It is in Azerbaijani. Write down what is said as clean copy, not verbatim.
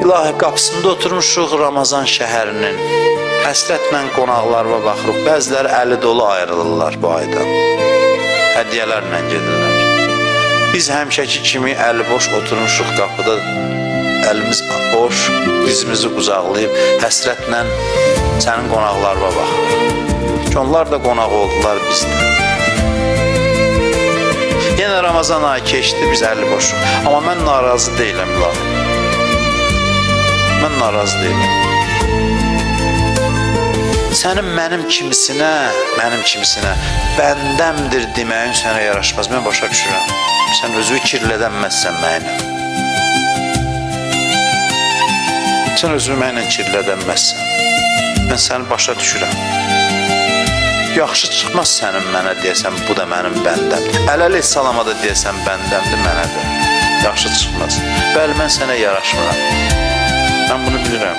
İlahi, qapısında oturmuşuq Ramazan şəhərinin. Həsrətlə qonaqlarına baxırıq. Bəziləri əli dolu ayrılırlar bu aydan. Hədiyyələrlə gedirlər. Biz həmişəki kimi əli boş oturmuşuq qapıda. Əlimiz boş, dizimizi qucaqlayıb, həsrətlə sənin qonaqlarına baxırıq. Ki onlar da qonaq oldular bizdə. Yenə Ramazan ayı keçdi, biz əli boşuq. Amma mən narazı deyiləm, İlahi. Mən narazı deyiləm. Sənin mənim kimisinə bəndəmdir deməyin sənə yaraşmaz. Mən başa düşürəm. Sən özünü kirlədənməzsən mənimlə. Sən özünü mənimlə kirlədənməzsən. Mən səni başa düşürəm. Yaxşı çıxmaz sənin mənə deyəsən, bu da mənim bəndəmdir. Ələli salama da deyəsən, bəndəmdir mənə də. Yaxşı çıxmaz. Bəli, mən sənə yaraşmıram. Mən bunu bilirəm.